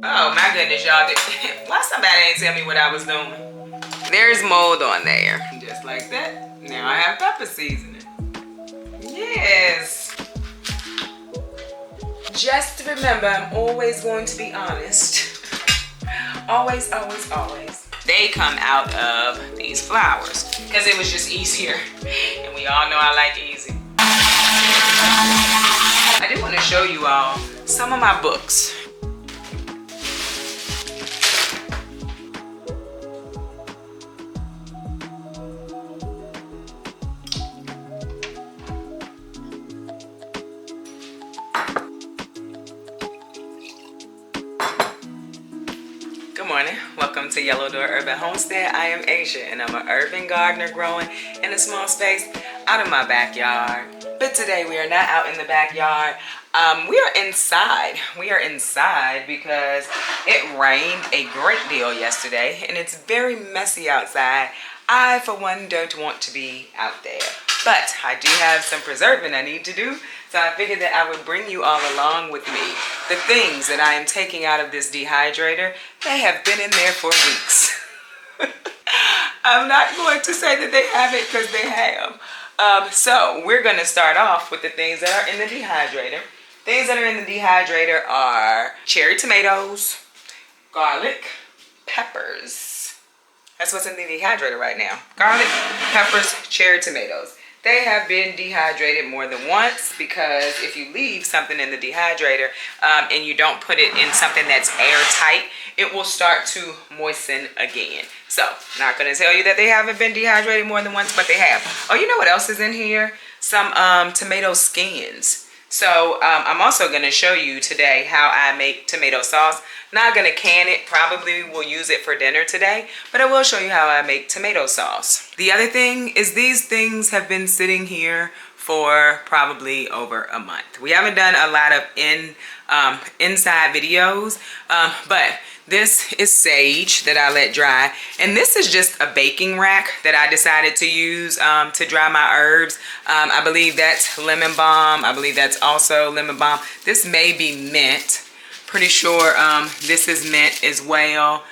Oh my goodness, y'all. Why somebody ain't tell me what I was doing? There's mold on there. Just like that. Now I have pepper seasoning. Yes. Just remember, I'm always going to be honest. Always, always, always. They come out of these flowers because it was just easier. And we all know I like easy. I do want to show you all some of my books. Good morning. Welcome to Yellow Door Urban Homestead. I am Asia and I'm an urban gardener growing in a small space out of my backyard. But today we are not out in the backyard. We are inside. We are inside because it rained a great deal yesterday and it's very messy outside. I, for one, don't want to be out there. But I do have some preserving I need to do. So I figured that I would bring you all along with me. The things that I am taking out of this dehydrator, they have been in there for weeks. I'm not going to say that they haven't because they have. So we're going to start off with the things that are in the dehydrator. Things that are in the dehydrator are cherry tomatoes, garlic, peppers. That's what's in the dehydrator right now. Garlic, peppers, cherry tomatoes. They have been dehydrated more than once because if you leave something in the dehydrator and you don't put it in something that's airtight, it will start to moisten again. So, not going to tell you that they haven't been dehydrated more than once, but they have. Oh, you know what else is in here? Some tomato skins. So, I'm also going to show you today how I make tomato sauce. Not going to can it, probably will use it for dinner today, but I will show you how I make tomato sauce. The other thing is these things have been sitting here for probably over a month. We haven't done a lot of inside videos, but this is sage that I let dry, and this is just a baking rack that I decided to use to dry my herbs. I believe that's lemon balm. I believe that's also lemon balm. This may be mint. Pretty sure this is mint as well.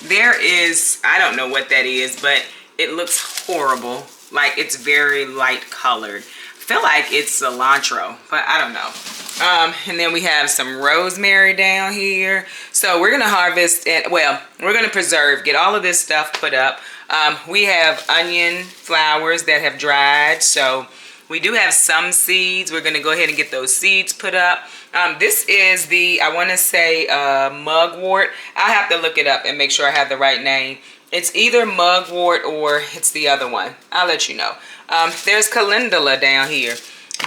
There is, I don't know what that is, but it looks horrible. Like it's very light colored. I feel like it's cilantro, but I don't know. And then we have some rosemary down here. So we're gonna harvest it, well, we're gonna preserve, get all of this stuff put up. We have onion flowers that have dried, so we do have some seeds. We're gonna go ahead and get those seeds put up. This is the, I wanna say mugwort. I'll have to look it up and make sure I have the right name. It's either mugwort or it's the other one. I'll let you know. There's calendula down here.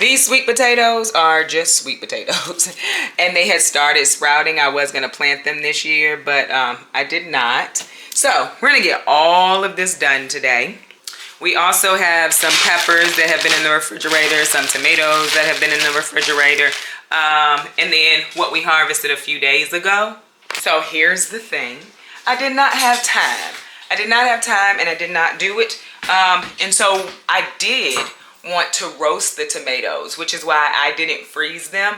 These sweet potatoes are just sweet potatoes. And they had started sprouting. I was gonna plant them this year, but I did not. So we're gonna get all of this done today. We also have some peppers that have been in the refrigerator, some tomatoes that have been in the refrigerator, and then what we harvested a few days ago. So here's the thing. I did not have time. I did not have time and I did not do it. And so I did want to roast the tomatoes, which is why I didn't freeze them,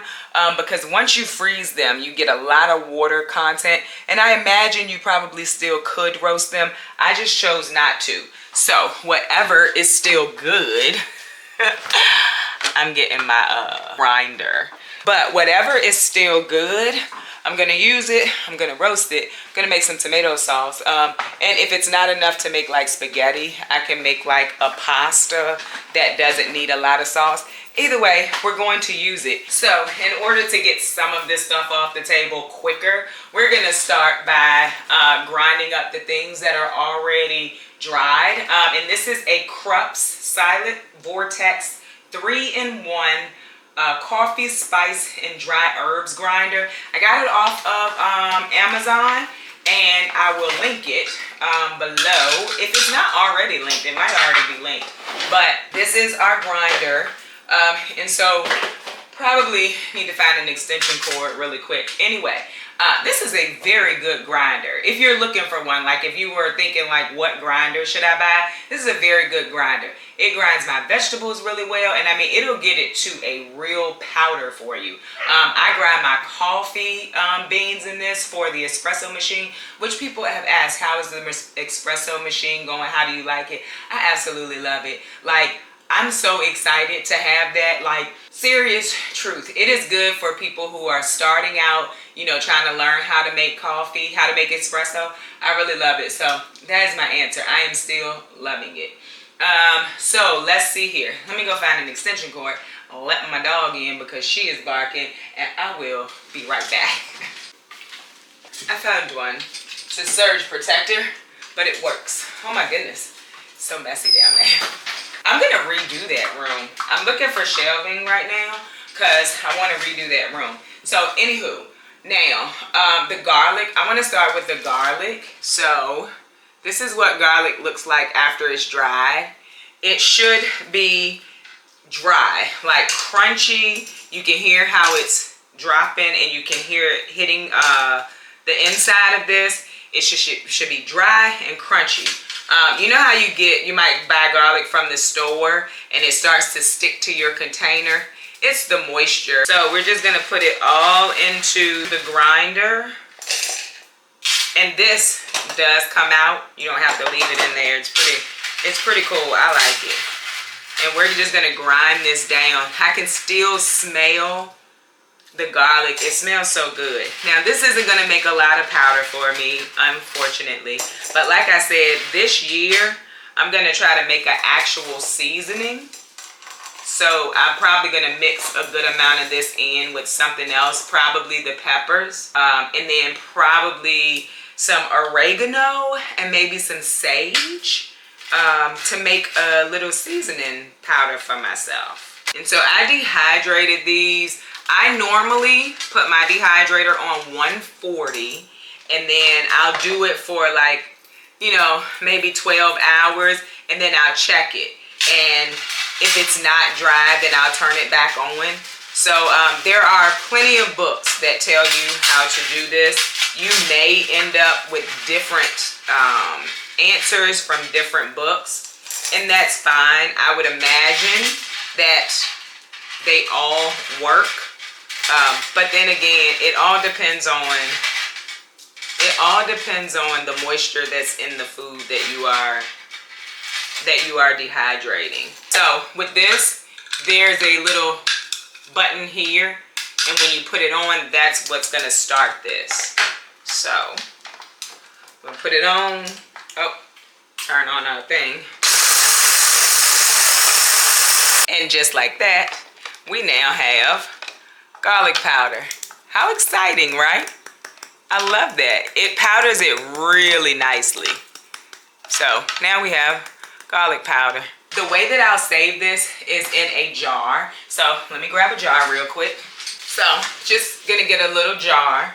because once you freeze them, you get a lot of water content, and I imagine you probably still could roast them. I just chose not to. So whatever is still good, I'm getting my grinder. But whatever is still good, I'm gonna use it, I'm gonna roast it, I'm gonna make some tomato sauce. And if it's not enough to make like spaghetti, I can make like a pasta that doesn't need a lot of sauce. Either way, we're going to use it. So in order to get some of this stuff off the table quicker, we're gonna start by grinding up the things that are already dried. And this is a Krups Silent Vortex 3-in-1 coffee, spice, and dry herbs grinder. I got it off of Amazon, and I will link it below. If it's not already linked, it might already be linked. But this is our grinder. And so Probably need to find an extension cord really quick. Anyway, this is a very good grinder. If you're looking for one, like if you were thinking like what grinder should I buy, this is a very good grinder. It grinds my vegetables really well, and I mean it'll get it to a real powder for you. I grind my coffee beans in this for the espresso machine, which people have asked, how is the espresso machine going? How do you like it? I absolutely love it. Like, I'm so excited to have that. Like, serious truth, it is good for people who are starting out, you know, trying to learn how to make coffee, how to make espresso. I really love it. So that is my answer. I am still loving it. So let's see here. Let me go find an extension cord. I'll let my dog in because she is barking, and I will be right back. I found one. It's a surge protector, but it works. Oh my goodness, it's so messy down there. I'm gonna redo that room. I'm looking for shelving right now because I want to redo that room. So anywho, now the garlic, I want to start with the garlic. So this is what garlic looks like after it's dry. It should be dry, like crunchy. You can hear how it's dropping, and you can hear it hitting the inside of this. It should be dry and crunchy. You know how you might buy garlic from the store and it starts to stick to your container? It's the moisture. So we're just gonna put it all into the grinder. And this does come out. You don't have to leave it in there. It's pretty cool. I like it. And we're just gonna grind this down. I can still smell the garlic. It smells so good. Now this isn't gonna make a lot of powder for me, unfortunately, but like I said, this year I'm gonna try to make an actual seasoning. So I'm probably gonna mix a good amount of this in with something else, probably the peppers, and then probably some oregano and maybe some sage, to make a little seasoning powder for myself. And so I dehydrated these. I normally put my dehydrator on 140, and then I'll do it for like, you know, maybe 12 hours, and then I'll check it. And if it's not dry, then I'll turn it back on. So there are plenty of books that tell you how to do this. You may end up with different answers from different books, and that's fine. I would imagine that they all work. But then again, it all depends on the moisture that's in the food that you are dehydrating. So with this, there's a little button here, and when you put it on, that's what's gonna start this. So we'll put it on. Oh, turn on our thing. And just like that, we now have garlic powder. How exciting, right? I love that. It powders it really nicely. So now we have garlic powder. The way that I'll save this is in a jar. So let me grab a jar real quick. So just gonna get a little jar.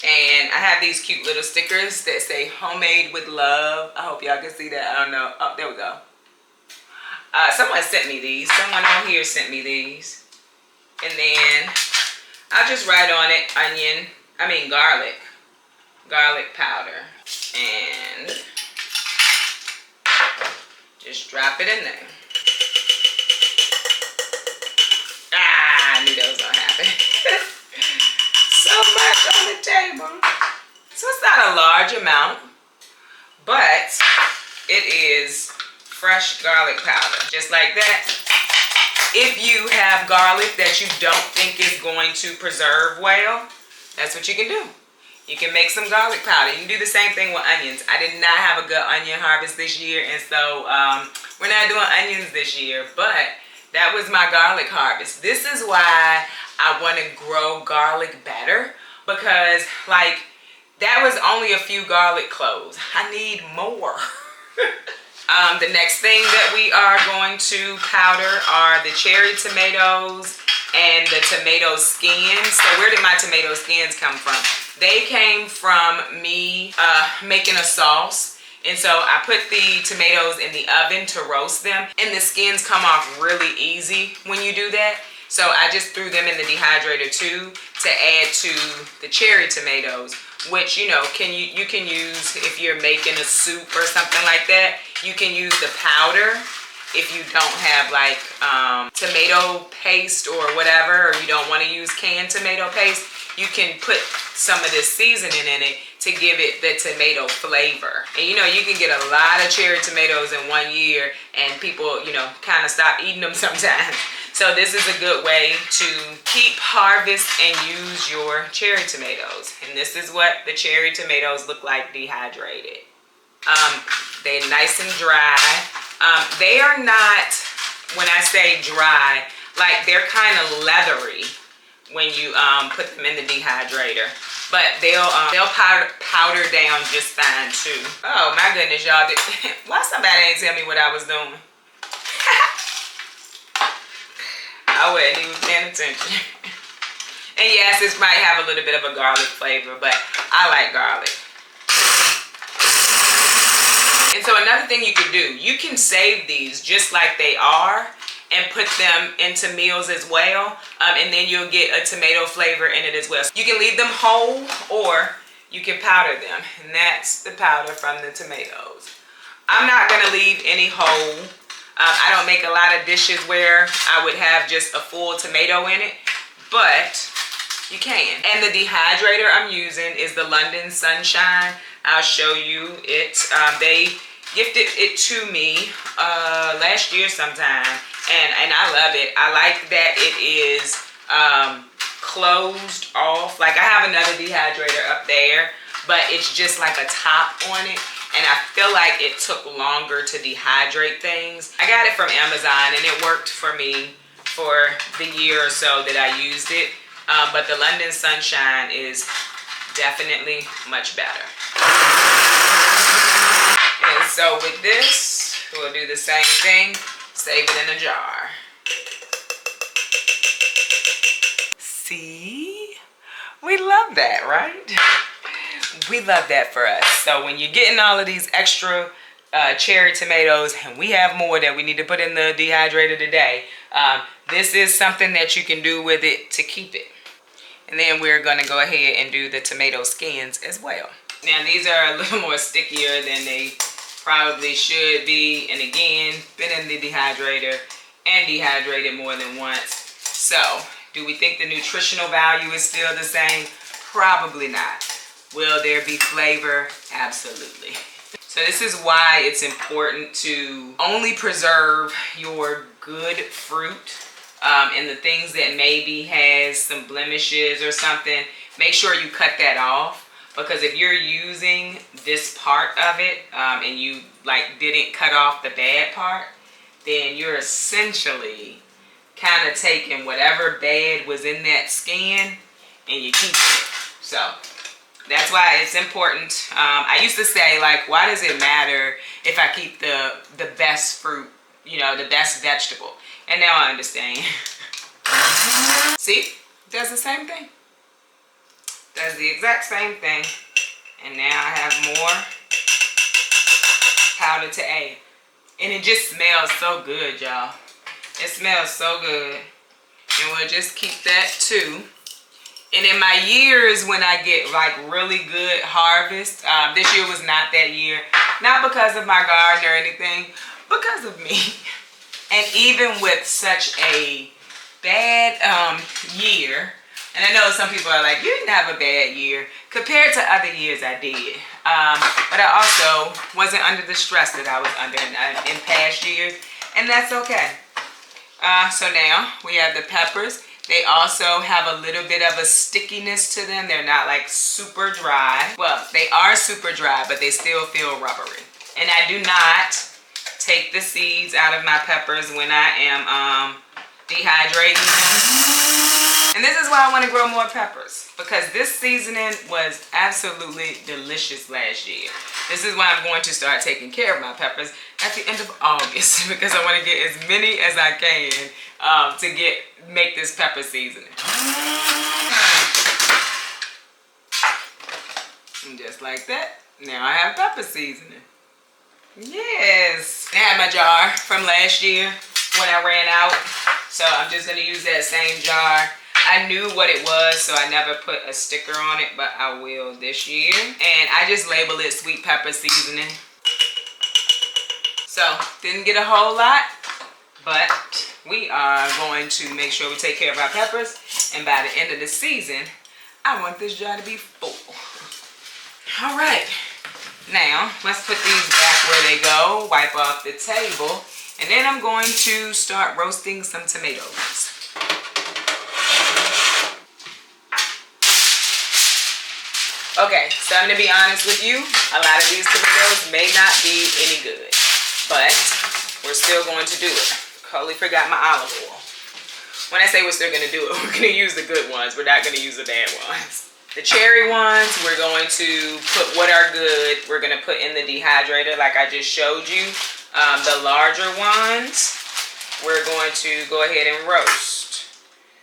And I have these cute little stickers that say homemade with love. I hope y'all can see that. I don't know. Oh, there we go. Someone sent me these. Someone on here sent me these. And then I'll just write on it garlic powder. And just drop it in there. I knew that was gonna happen. So much on the table. So it's not a large amount, but it is fresh garlic powder, just like that. If you have garlic that you don't think is going to preserve well, that's what you can do. You can make some garlic powder. You can do the same thing with onions. I did not have a good onion harvest this year, and so we're not doing onions this year, but that was my garlic harvest. This is why I want to grow garlic better, because like that was only a few garlic cloves. I need more. The next thing that we are going to powder are the cherry tomatoes and the tomato skins. So where did my tomato skins come from? They came from me making a sauce. And so I put the tomatoes in the oven to roast them, and the skins come off really easy when you do that. So I just threw them in the dehydrator too to add to the cherry tomatoes, which you can use if you're making a soup or something like that. You can use the powder if you don't have like tomato paste or whatever, or you don't want to use canned tomato paste. You can put some of this seasoning in it to give it the tomato flavor. And you can get a lot of cherry tomatoes in 1 year, and people kind of stop eating them sometimes. So this is a good way to keep, harvest, and use your cherry tomatoes. And this is what the cherry tomatoes look like dehydrated. They're nice and dry. They are not, when I say dry, like they're kind of leathery when you put them in the dehydrator. But they'll powder down just fine too. Oh my goodness, y'all. Why somebody ain't tell me what I was doing? I wasn't even paying attention. And yes, this might have a little bit of a garlic flavor, but I like garlic. And so another thing you could do, you can save these just like they are and put them into meals as well, and then you'll get a tomato flavor in it as well. So you can leave them whole, or you can powder them, and that's the powder from the tomatoes. I'm not gonna leave any whole. I don't make a lot of dishes where I would have just a full tomato in it, but you can. And the dehydrator I'm using is the London Sunshine. I'll show you it. They gifted it to me last year sometime, and I love it. I like that it is closed off. Like I have another dehydrator up there, but it's just like a top on it. And I feel like it took longer to dehydrate things. I got it from Amazon, and it worked for me for the year or so that I used it. But the London Sunshine is definitely much better. And so with this, we'll do the same thing. Save it in a jar. See? We love that, right? We love that for us. So when you're getting all of these extra cherry tomatoes, and we have more that we need to put in the dehydrator today, this is something that you can do with it to keep it. And then we're going to go ahead and do the tomato skins as well. Now these are a little more stickier than they probably should be. And again, been in the dehydrator and dehydrated more than once. So do we think the nutritional value is still the same? Probably not. Will there be flavor? Absolutely. So this is why it's important to only preserve your good fruit, and the things that maybe has some blemishes or something. Make sure you cut that off, because if you're using this part of it and you like didn't cut off the bad part, then you're essentially kind of taking whatever bad was in that skin and you keep it. So that's why it's important. I used to say, like, why does it matter if I keep the best fruit, the best vegetable? And now I understand. See? Does the same thing. Does the exact same thing. And now I have more powder to add. And it just smells so good, y'all. It smells so good. And we'll just keep that too. And in my years when I get like really good harvest, this year was not that year. Not because of my garden or anything, because of me. And even with such a bad year, and I know some people are like, you didn't have a bad year. Compared to other years, I did. But I also wasn't under the stress that I was under in past years. And that's okay. So now we have the peppers. They also have a little bit of a stickiness to them. They're not like super dry. Well, they are super dry, but they still feel rubbery. And I do not take the seeds out of my peppers when I am dehydrating them. And this is why I want to grow more peppers, because this seasoning was absolutely delicious last year. This is why I'm going to start taking care of my peppers at the end of August, because I want to get as many as I can to make this pepper seasoning. And just like that, now I have pepper seasoning. Yes. I had my jar from last year when I ran out. So I'm just going to use that same jar. I knew what it was, so I never put a sticker on it, but I will this year. And I just label it sweet pepper seasoning. So, didn't get a whole lot, but we are going to make sure we take care of our peppers. And by the end of the season, I want this jar to be full. All right. Now, let's put these back where they go, wipe off the table, and then I'm going to start roasting some tomatoes. Okay, so I'm going to be honest with you. A lot of these tomatoes may not be any good, but we're still going to do it. Totally forgot my olive oil. When I say we're still going to do it, we're going to use the good ones. We're not going to use the bad ones. The cherry ones, we're going to put what are good. We're going to put in the dehydrator like I just showed you. The larger ones, we're going to go ahead and roast.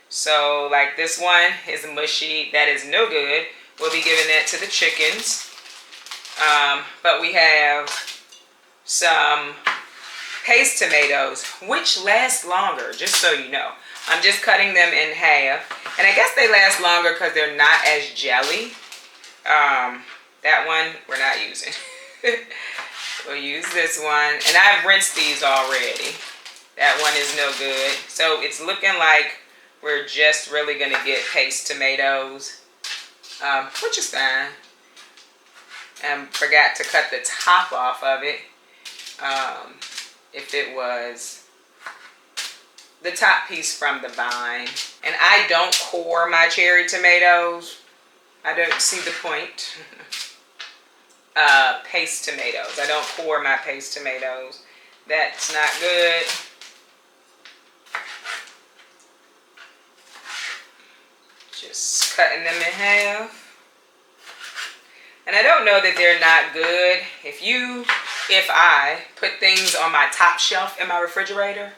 So like this one is mushy. That is no good. We'll be giving that to the chickens. But we have some paste tomatoes, which last longer, just so you know. I'm just cutting them in half. And I guess they last longer because they're not as jelly. That one we're not using. We'll use this one. And I've rinsed these already. That one is no good. So it's looking like we're just really going to get paste tomatoes. Which is fine. And forgot to cut the top off of it. If it was the top piece from the vine. And I don't core my cherry tomatoes. I don't see the point. Paste tomatoes. I don't core my paste tomatoes. That's not good. Just cutting them in half. And I don't know that they're not good. If I put things on my top shelf in my refrigerator,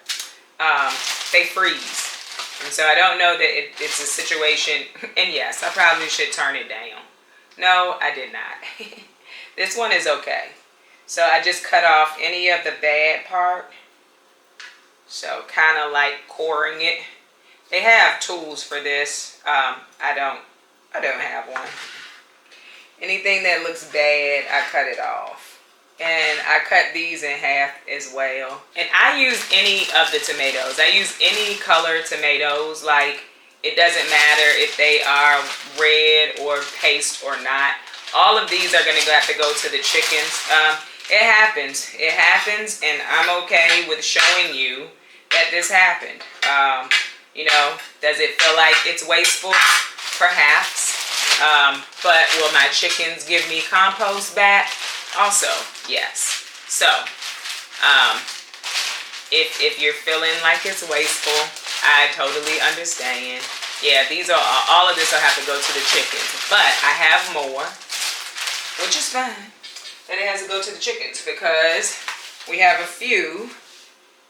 they freeze. And so I don't know that it's a situation, and yes, I probably should turn it down. No, I did not. This one is okay. So I just cut off any of the bad part. So kind of like coring it. They have tools for this. I don't have one. Anything that looks bad, I cut it off. And I cut these in half as well. And I use any of the tomatoes. I use any color tomatoes. Like, it doesn't matter if they are red or paste or not. All of these are going to have to go to the chickens. It happens. It happens, and I'm okay with showing you that this happened. You know, does it feel like it's wasteful? Perhaps. But will my chickens give me compost back? Also, yes. So, if you're feeling like it's wasteful, I totally understand. Yeah, these are all of this will have to go to the chickens. But I have more, which is fine. That it has to go to the chickens because we have a few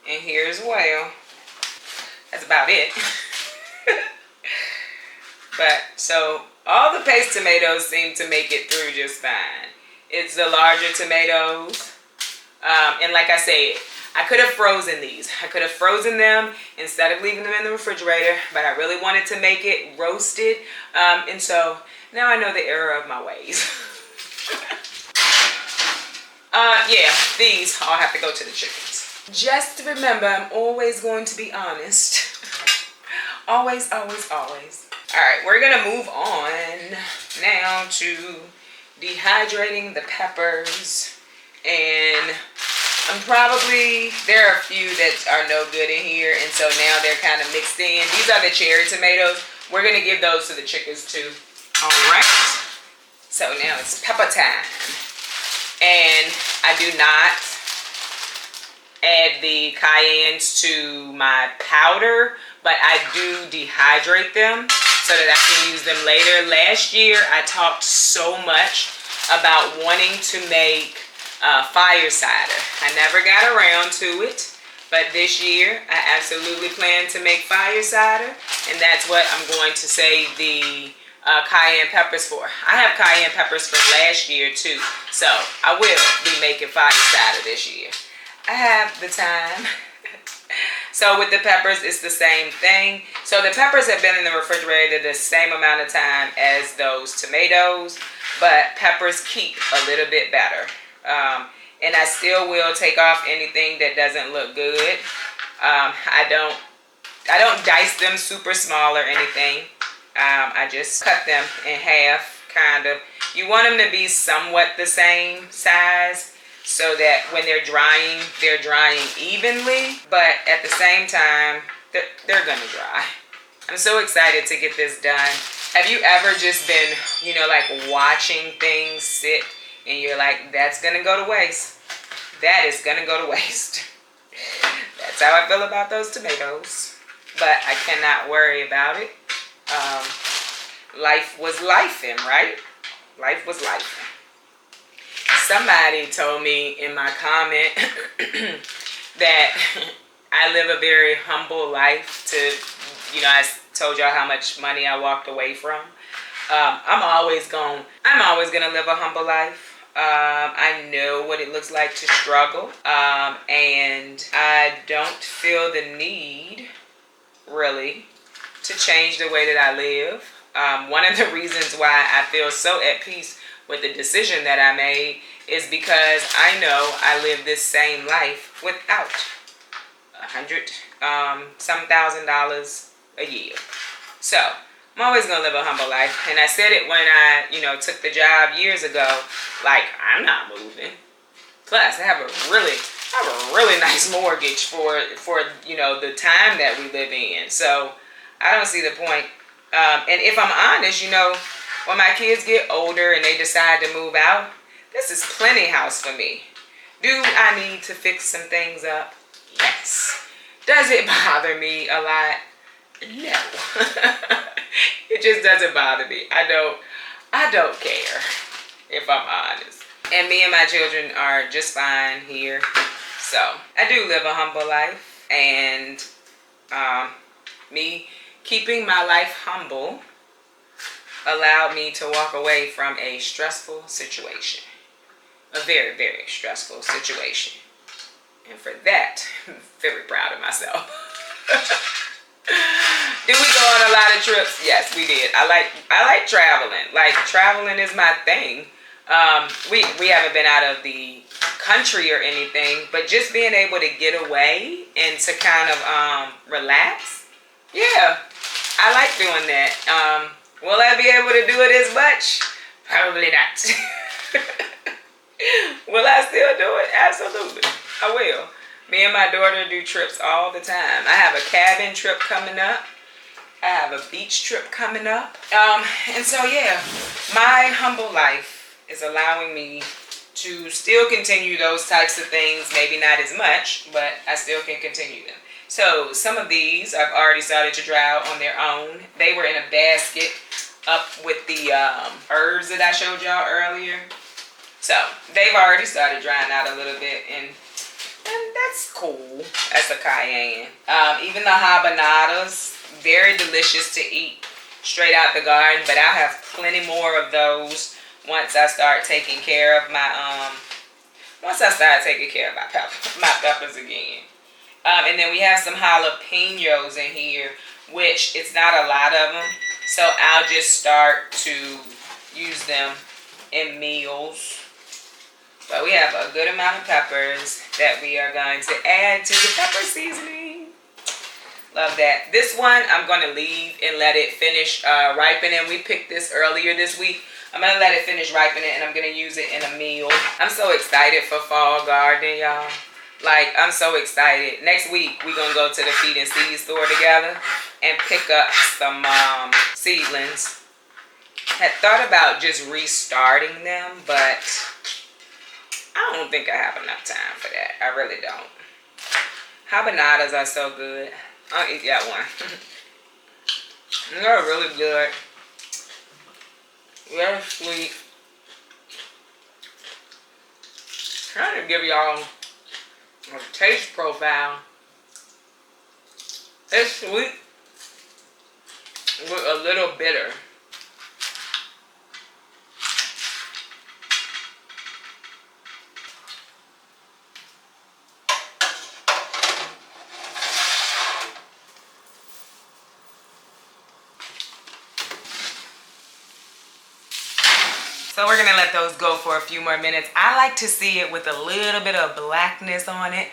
in here as well. That's about it. But so all the paste tomatoes seem to make it through just fine. It's the larger tomatoes. And like I said, I could have frozen these. I could have frozen them instead of leaving them in the refrigerator, but I really wanted to make it roasted. And so now I know the error of my ways. Yeah, these all have to go to the chickens. Just remember, I'm always going to be honest. Always, always, always. All right, we're gonna move on now to dehydrating the peppers. And there are a few that are no good in here, and so now they're kind of mixed in. These are the cherry tomatoes. We're gonna give those to the chickens too. All right, so now it's pepper time. And I do not add the cayennes to my powder, but I do dehydrate them so that I can use them later. Last year, I talked so much about wanting to make fire cider. I never got around to it, but this year, I absolutely plan to make fire cider, and that's what I'm going to save the cayenne peppers for. I have cayenne peppers from last year too, so I will be making fire cider this year. I have the time. So with the peppers, it's the same thing. So the peppers have been in the refrigerator the same amount of time as those tomatoes, but peppers keep a little bit better. And I still will take off anything that doesn't look good. I don't dice them super small or anything. I just cut them in half, kind of. You want them to be somewhat the same size, so that when they're drying evenly, but at the same time, they're gonna dry. I'm so excited to get this done. Have you ever just been, like watching things sit and you're like, that's gonna go to waste. That is gonna go to waste. That's how I feel about those tomatoes. But I cannot worry about it. Life was lifing, right? Life was lifing. Somebody told me in my comment that I live a very humble life to, I told y'all how much money I walked away from. I'm always gonna live a humble life. I know what it looks like to struggle. And I don't feel the need, really, to change the way that I live. One of the reasons why I feel so at peace with the decision that I made is because I know I live this same life without $100,000 a year. So I'm always gonna live a humble life, and I said it when I, took the job years ago. Like, I'm not moving. Plus, I have a really nice mortgage for the time that we live in. So I don't see the point. And if I'm honest, when my kids get older and they decide to move out, this is plenty house for me. Do I need to fix some things up? Yes. Does it bother me a lot? No. It just doesn't bother me. I don't care, if I'm honest. And me and my children are just fine here. So I do live a humble life, and me keeping my life humble allowed me to walk away from a stressful situation. A very, very stressful situation. And for that, I'm very proud of myself. Did we go on a lot of trips? Yes, we did. I like traveling. Like, traveling is my thing. We haven't been out of the country or anything, but just being able to get away and to kind of relax. Yeah, I like doing that. Will I be able to do it as much? Probably not. Will I still do it? Absolutely. I will. Me and my daughter do trips all the time. I have a cabin trip coming up. I have a beach trip coming up. And so, yeah, my humble life is allowing me to still continue those types of things. Maybe not as much, but I still can continue them. So some of these I've already started to dry out on their own. They were in a basket up with the herbs that I showed y'all earlier. So they've already started drying out a little bit, and that's cool. That's a cayenne. Even the habanadas, very delicious to eat straight out the garden, but I'll have plenty more of those once I start taking care of my my peppers again. And then we have some jalapenos in here, which it's not a lot of them, so I'll just start to use them in meals. But we have a good amount of peppers that we are going to add to the pepper seasoning. Love that. This one I'm going to leave and let it finish ripening. We picked this earlier this week. I'm going to let it finish ripening, and I'm going to use it in a meal. I'm so excited for fall gardening, y'all. Like, I'm so excited. Next week, we're going to go to the feed and seed store together and pick up some seedlings. Had thought about just restarting them, but I don't think I have enough time for that. I really don't. Habanadas are so good. I'll eat that one. They're really good. They're sweet. Trying to give y'all a taste profile. It's sweet with a little bitter. So we're gonna let those go for a few more minutes. I like to see it with a little bit of blackness on it.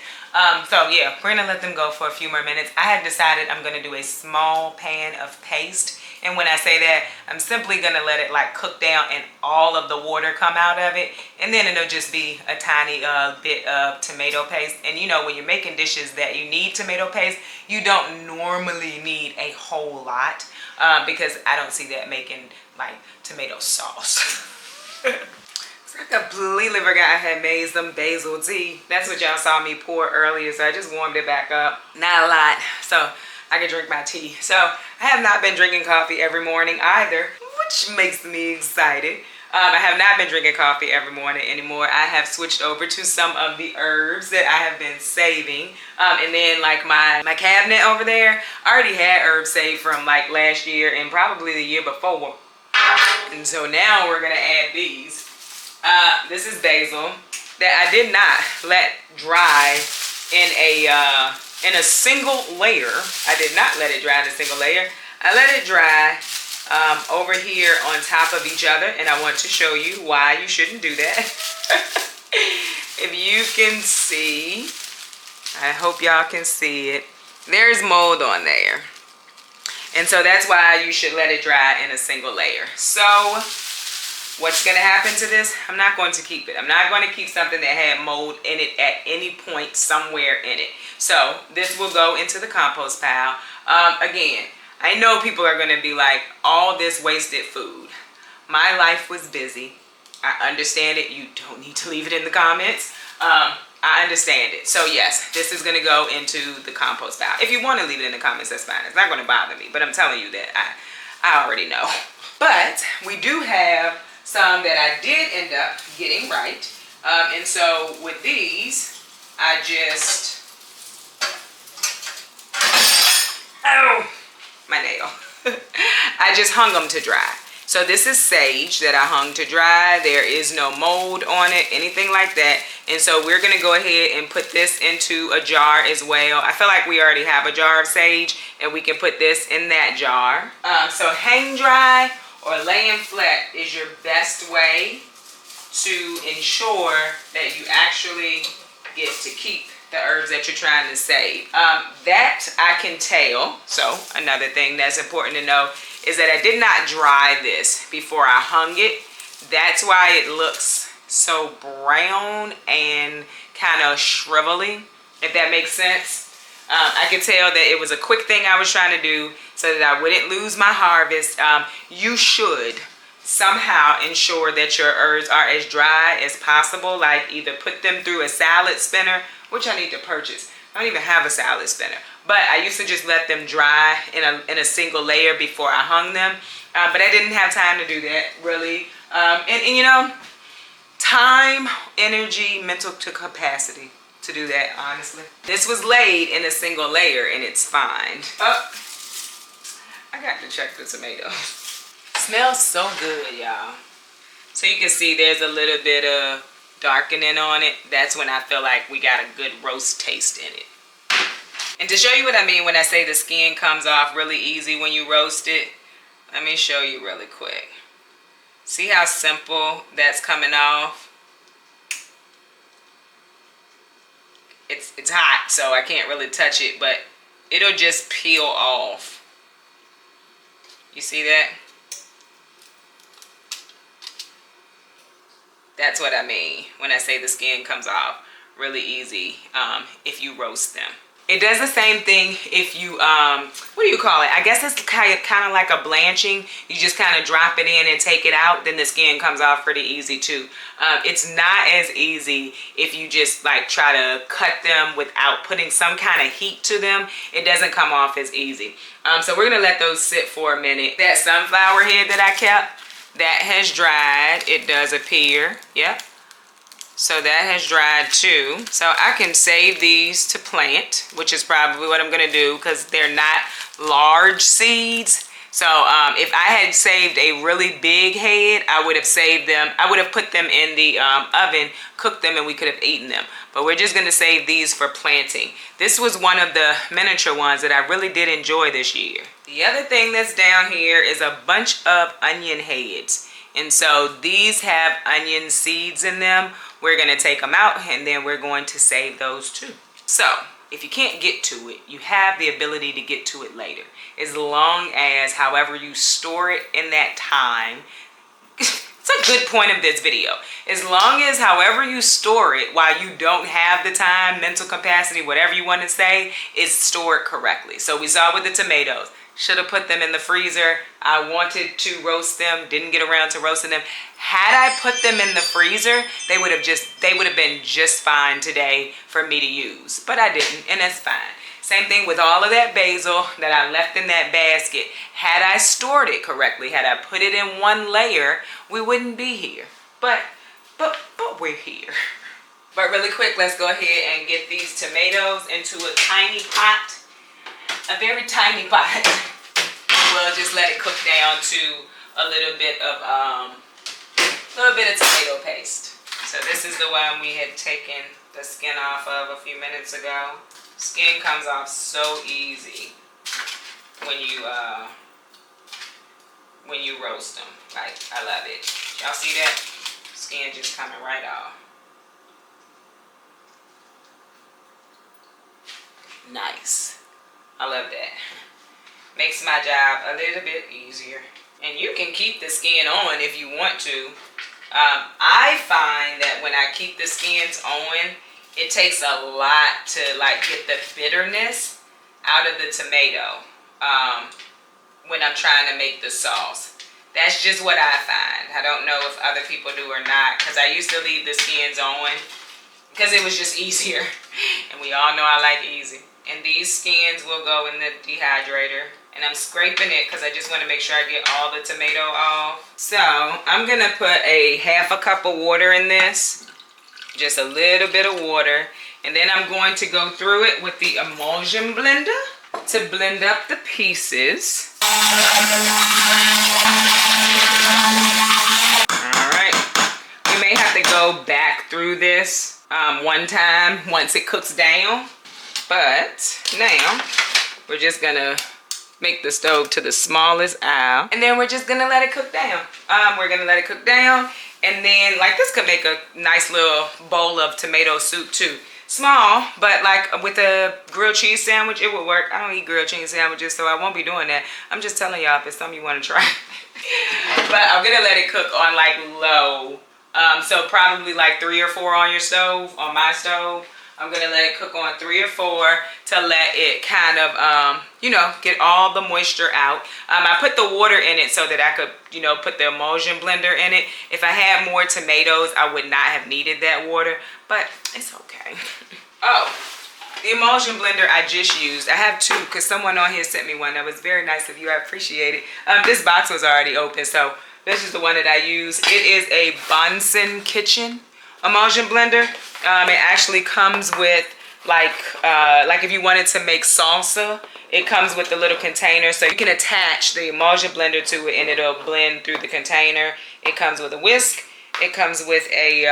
So yeah, we're gonna let them go for a few more minutes. I have decided I'm gonna do a small pan of paste. And when I say that, I'm simply gonna let it like cook down and all of the water come out of it. And then it'll just be a tiny bit of tomato paste. And you know, when you're making dishes that you need tomato paste, you don't normally need a whole lot because I don't see that making like tomato sauce. So I completely forgot I had made some basil tea. That's what y'all saw me pour earlier, so I just warmed it back up. Not a lot, so I can drink my tea. So I have not been drinking coffee every morning either, which makes me excited. I have not been drinking coffee every morning anymore. I have switched over to some of the herbs that I have been saving. And then like my cabinet over there, I already had herbs saved from like last year and probably the year before. And so now we're gonna add these. This is basil that I did not let dry in a single layer. I did not let it dry in a single layer. I let it dry over here on top of each other, and I want to show you why you shouldn't do that. If you can see, I hope y'all can see it. There's mold on there. And so that's why you should let it dry in a single layer. So what's going to happen to this? I'm not going to keep it. I'm not going to keep something that had mold in it at any point somewhere in it. So this will go into the compost pile. Again, I know people are going to be like, all this wasted food. My life was busy. I understand it. You don't need to leave it in the comments. I understand it. So yes, this is going to go into the compost pile. If you want to leave it in the comments, that's fine. It's not going to bother me. But I'm telling you that I already know. But we do have some that I did end up getting right. And so with these, I just... Oh, my nail. I just hung them to dry. So this is sage that I hung to dry. There is no mold on it, anything like that. And so we're going to go ahead and put this into a jar as well. I feel like we already have a jar of sage and we can put this in that jar. So hang dry or laying flat is your best way to ensure that you actually get to keep the herbs that you're trying to save. That I can tell. So another thing that's important to know is that I did not dry this before I hung it. That's why it looks so brown and kind of shrivelly, if that makes sense. I could tell that it was a quick thing I was trying to do so that I wouldn't lose my harvest. You should somehow ensure that your herbs are as dry as possible, like either put them through a salad spinner, which I need to purchase. I don't even have a salad spinner, but I used to just let them dry in a single layer before I hung them. But I didn't have time to do that really. And you know, time, energy, mental capacity to do that, honestly. This was laid in a single layer and it's fine. Oh, I got to check the tomatoes. Smells so good, y'all. So you can see there's a little bit of darkening on it. That's when I feel like we got a good roast taste in it. And to show you what I mean when I say the skin comes off really easy when you roast it, let me show you really quick. See how simple that's coming off? It's hot, so I can't really touch it, but it'll just peel off. You see that? That's what I mean when I say the skin comes off really easy if you roast them. It does the same thing if you, what do you call it? I guess it's kind of like a blanching. You just kind of drop it in and take it out, then the skin comes off pretty easy too. It's not as easy if you just like try to cut them without putting some kind of heat to them. It doesn't come off as easy. So we're gonna let those sit for a minute. That sunflower head that I kept, that has dried, it does appear. Yep. So that has dried too. So I can save these to plant, which is probably what I'm gonna do because they're not large seeds. So if I had saved a really big head, I would have saved them. I would have put them in the oven, cooked them, and we could have eaten them. But we're just gonna save these for planting. This was one of the miniature ones that I really did enjoy this year. The other thing that's down here is a bunch of onion heads. And so these have onion seeds in them. We're gonna take them out and then we're going to save those too. So if you can't get to it, you have the ability to get to it later. As long as, however you store it in that time, it's a good point of this video. As long as however you store it while you don't have the time, mental capacity, whatever you want to say, is stored correctly. So we saw with the tomatoes. Should have put them in the freezer. I wanted to roast them, didn't get around to roasting them. Had I put them in the freezer, they would have been just fine today for me to use. But I didn't, and that's fine. Same thing with all of that basil that I left in that basket. Had I stored it correctly, had I put it in one layer, we wouldn't be here. But we're here. But really quick, let's go ahead and get these tomatoes into a tiny pot. A very tiny pot. We'll just let it cook down to a little bit of tomato paste. So this is the one we had taken the skin off of a few minutes ago. Skin comes off so easy when you roast them. Like, I love it. Y'all see that? Skin just coming right off. Nice. I love that. Makes my job a little bit easier. And you can keep the skin on if you want to. I find that when I keep the skins on, it takes a lot to like get the bitterness out of the tomato when I'm trying to make the sauce. That's just what I find. I don't know if other people do or not, because I used to leave the skins on because it was just easier. And we all know I like easy. And these skins will go in the dehydrator. And I'm scraping it because I just want to make sure I get all the tomato off. So I'm going to put a half a cup of water in this. Just a little bit of water. And then I'm going to go through it with the emulsion blender to blend up the pieces. Alright. We may have to go back through this one time once it cooks down. But now we're just going to make the stove to the smallest aisle. And then we're just going to let it cook down. We're going to let it cook down. And then, like, this could make a nice little bowl of tomato soup too. Small, but like with a grilled cheese sandwich, it would work. I don't eat grilled cheese sandwiches, so I won't be doing that. I'm just telling y'all if it's something you want to try. But I'm going to let it cook on like low. So probably like 3 or 4 on your stove, on my stove. I'm going to let it cook on 3 or 4 to let it kind of, you know, get all the moisture out. I put the water in it so that I could, you know, put the emulsion blender in it. If I had more tomatoes, I would not have needed that water, but it's okay. Oh, the emulsion blender I just used. I have 2 because someone on here sent me one. That was very nice of you. I appreciate it. This box was already open, so this is the one that I use. It is a Bunsen kitchen emulsion blender. It actually comes with like if you wanted to make salsa, it comes with a little container, so you can attach the emulsion blender to it and it'll blend through the container. It comes with a whisk. It comes with a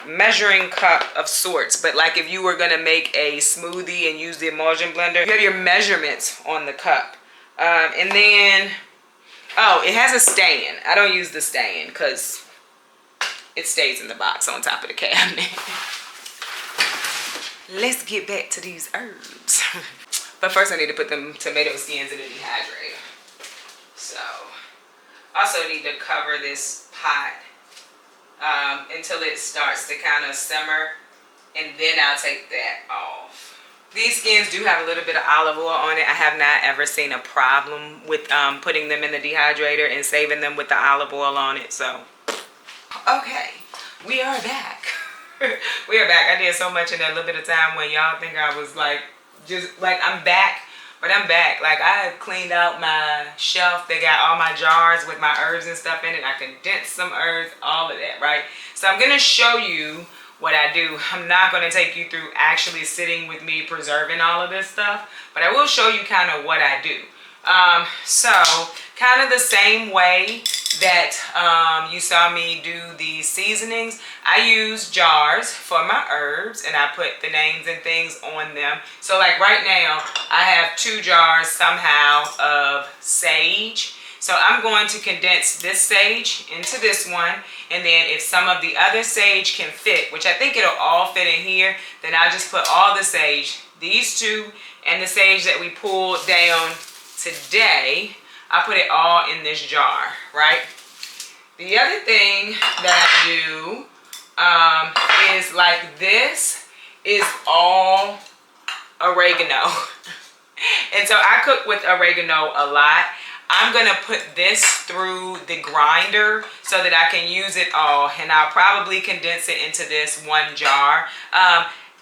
measuring cup of sorts, but like if you were gonna make a smoothie and use the emulsion blender, you have your measurements on the cup. And then, oh, it has a stand. I don't use the stand because it stays in the box on top of the cabinet. Let's get back to these herbs. But first I need to put them tomato skins in the dehydrator. So, also need to cover this pot until it starts to kind of simmer, and then I'll take that off. These skins do have a little bit of olive oil on it. I have not ever seen a problem with putting them in the dehydrator and saving them with the olive oil on it. So, okay, we are back. We are back. I did so much in that little bit of time when y'all think I was like, just like I'm back, but I'm back. Like I cleaned out my shelf. They got all my jars with my herbs and stuff in it. I condensed some herbs, all of that, right? So I'm going to show you what I do. I'm not going to take you through actually sitting with me preserving all of this stuff, but I will show you kind of what I do. So kind of the same way that you saw me do the seasonings, I use jars for my herbs and I put the names and things on them. So like right now I have 2 jars somehow of sage. So I'm going to condense this sage into this one, and then if some of the other sage can fit, which I think it'll all fit in here, then I'll just put all the sage, these two and the sage that we pulled down today, I'll put it all in this jar, right? The other thing that I do is like this is all oregano. And so I cook with oregano a lot. I'm gonna put this through the grinder so that I can use it all, and I'll probably condense it into this one jar.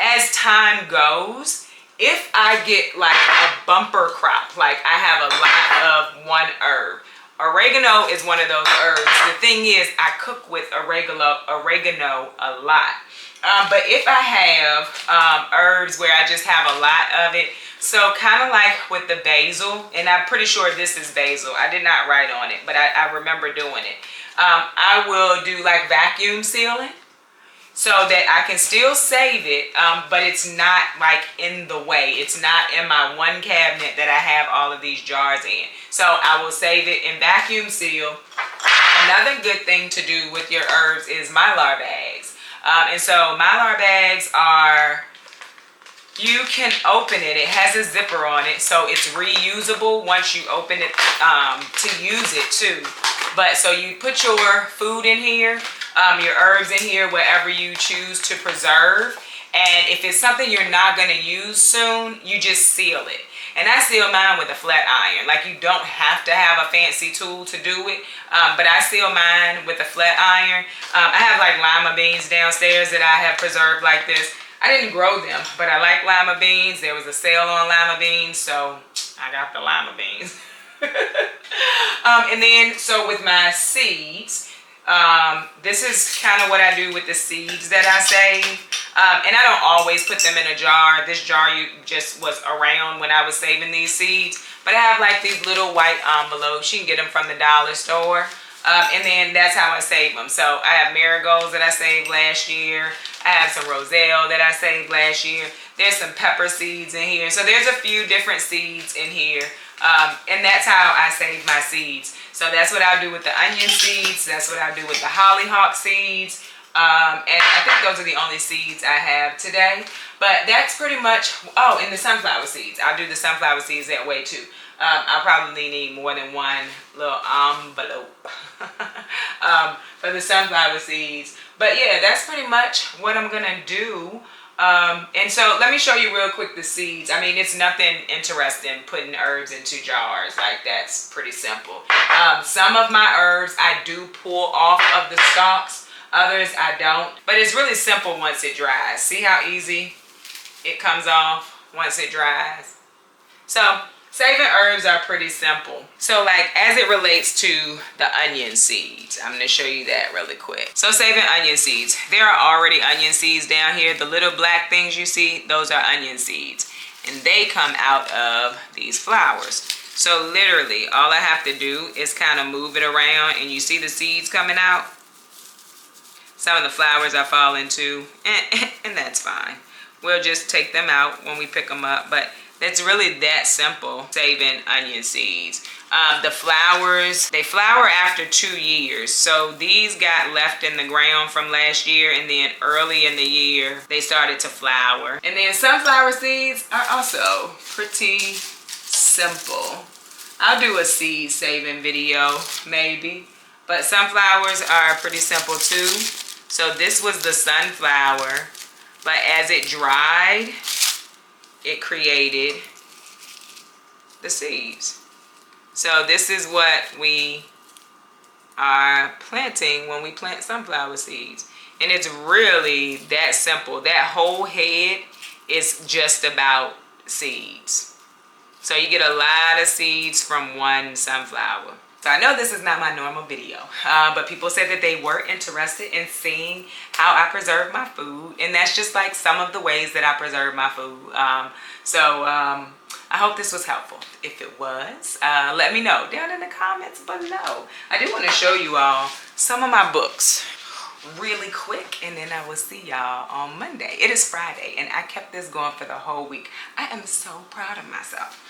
As time goes, if I get like a bumper crop, like I have a lot of one herb, oregano is one of those herbs. The thing is, I cook with oregano a lot. But if I have herbs where I just have a lot of it, so kind of like with the basil, and I'm pretty sure this is basil. I did not write on it, but I remember doing it. I will do like vacuum sealing so that I can still save it, but it's not like in the way. It's not in my one cabinet that I have all of these jars in. So I will save it in vacuum seal. Another good thing to do with your herbs is Mylar bags. And so Mylar bags are, you can open it. It has a zipper on it, so it's reusable once you open it to use it too. But so you put your food in here, your herbs in here, whatever you choose to preserve. And if it's something you're not going to use soon, you just seal it. And I seal mine with a flat iron. Like, you don't have to have a fancy tool to do it, but I seal mine with a flat iron. I have like lima beans downstairs that I have preserved like this. I didn't grow them, but I like lima beans. There was a sale on lima beans, so I got the lima beans. And then, so with my seeds, this is kind of what I do with the seeds that I save. And I don't always put them in a jar. This jar just was around when I was saving these seeds. But I have like these little white envelopes. You can get them from the dollar store. And then that's how I save them. So I have marigolds that I saved last year. I have some roselle that I saved last year. There's some pepper seeds in here. So there's a few different seeds in here. And that's how I save my seeds. So that's what I'll do with the onion seeds. That's what I'll do with the hollyhock seeds. And I think those are the only seeds I have today. But that's pretty much, oh, and the sunflower seeds. I'll do the sunflower seeds that way too. I'll probably need more than one little envelope for the sunflower seeds. But yeah, that's pretty much what I'm going to do. And so let me show you real quick the seeds. I mean, it's nothing interesting putting herbs into jars. Like, that's pretty simple. Some of my herbs I do pull off of the stalks. Others I don't. But it's really simple once it dries. See how easy it comes off once it dries? So saving herbs are pretty simple. So like, as it relates to the onion seeds, I'm going to show you that really quick. So saving onion seeds. There are already onion seeds down here. The little black things you see, those are onion seeds. And they come out of these flowers. So literally, all I have to do is kind of move it around, and you see the seeds coming out. Some of the flowers I fall into, and that's fine. We'll just take them out when we pick them up. But it's really that simple, saving onion seeds. The flowers, they flower after 2 years. So these got left in the ground from last year, and then early in the year, they started to flower. And then sunflower seeds are also pretty simple. I'll do a seed saving video, maybe. But sunflowers are pretty simple too. So this was the sunflower, but as it dried, it created the seeds. So this is what we are planting when we plant sunflower seeds. And it's really that simple. That whole head is just about seeds. So you get a lot of seeds from one sunflower. So I know this is not my normal video, but people said that they were interested in seeing how I preserve my food. And that's just like some of the ways that I preserve my food. I hope this was helpful. If it was, let me know down in the comments below. I do want to show you all some of my books. really quick, and then I will see y'all on Monday. It is Friday, and I kept this going for the whole week. I am so proud of myself.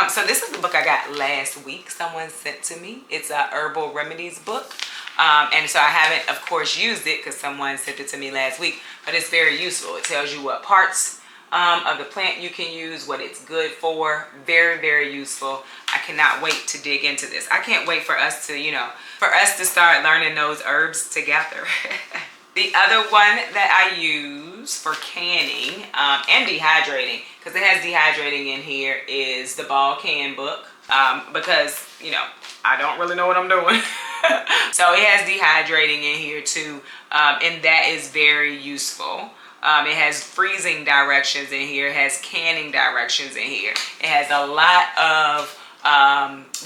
So this is the book I got last week. Someone sent to me. It's a herbal remedies book. And so I haven't, of course, used it because someone sent it to me last week, but it's very useful. It tells you what parts of the plant you can use, what it's good for. Very, very useful. I cannot wait to dig into this. I can't wait for us to start learning those herbs together. The other one that I use for canning and dehydrating, because it has dehydrating in here, is the Ball Can book. Because, I don't really know what I'm doing. So it has dehydrating in here too, and that is very useful. It has freezing directions in here. It has canning directions in here. It has a lot of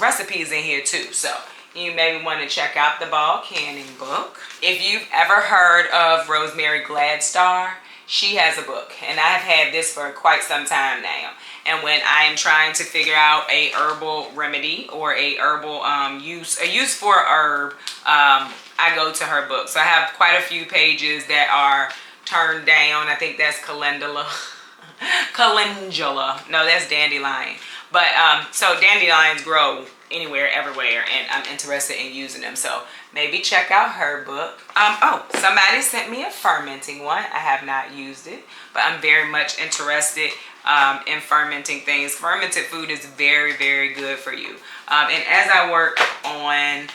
recipes in here too. So you maybe want to check out the Ball Canning book. If you've ever heard of Rosemary Gladstar, she has a book, and I've had this for quite some time now. And when I am trying to figure out a herbal remedy or a herbal use for a herb, I go to her book. So I have quite a few pages that are turned down. I think that's calendula. Calendula. No, that's dandelion. But so dandelions grow anywhere, everywhere, and I'm interested in using them. So maybe check out her book. Oh, somebody sent me a fermenting one. I have not used it, but I'm very much interested in fermenting things. Fermented food is very, very good for you. And as I work on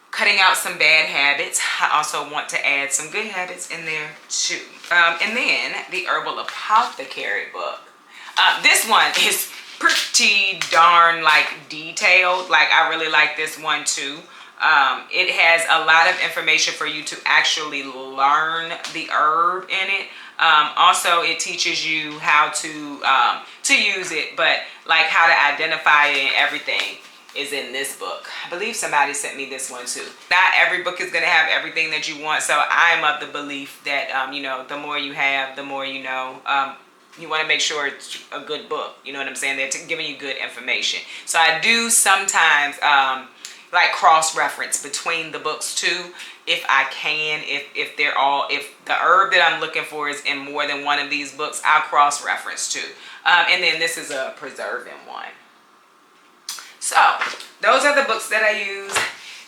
cutting out some bad habits, I also want to add some good habits in there too. And then the Herbal Apothecary book. This one is pretty darn detailed. I really like this one too. It has a lot of information for you to actually learn the herb in it. Also, it teaches you how to use it, but how to identify it and everything is in this book. I believe somebody sent me this one too. Not every book is going to have everything that you want, so I'm of the belief that the more you have, the more you know. You want to make sure it's a good book. You know what I'm saying? They're giving you good information. So I do sometimes cross-reference between the books too, if I can. If the herb that I'm looking for is in more than one of these books, I'll cross-reference too. And then this is a preserving one. So those are the books that I use.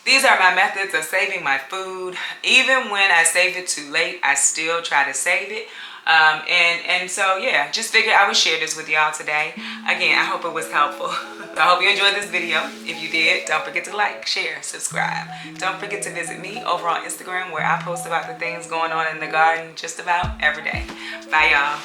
These are my methods of saving my food. Even when I save it too late, I still try to save it. And so yeah, just figured I would share this with y'all today. Again, I hope it was helpful. I hope you enjoyed this video. If you did, don't forget to like, share, subscribe. Don't forget to visit me over on Instagram, where I post about the things going on in the garden just about every day. Bye y'all.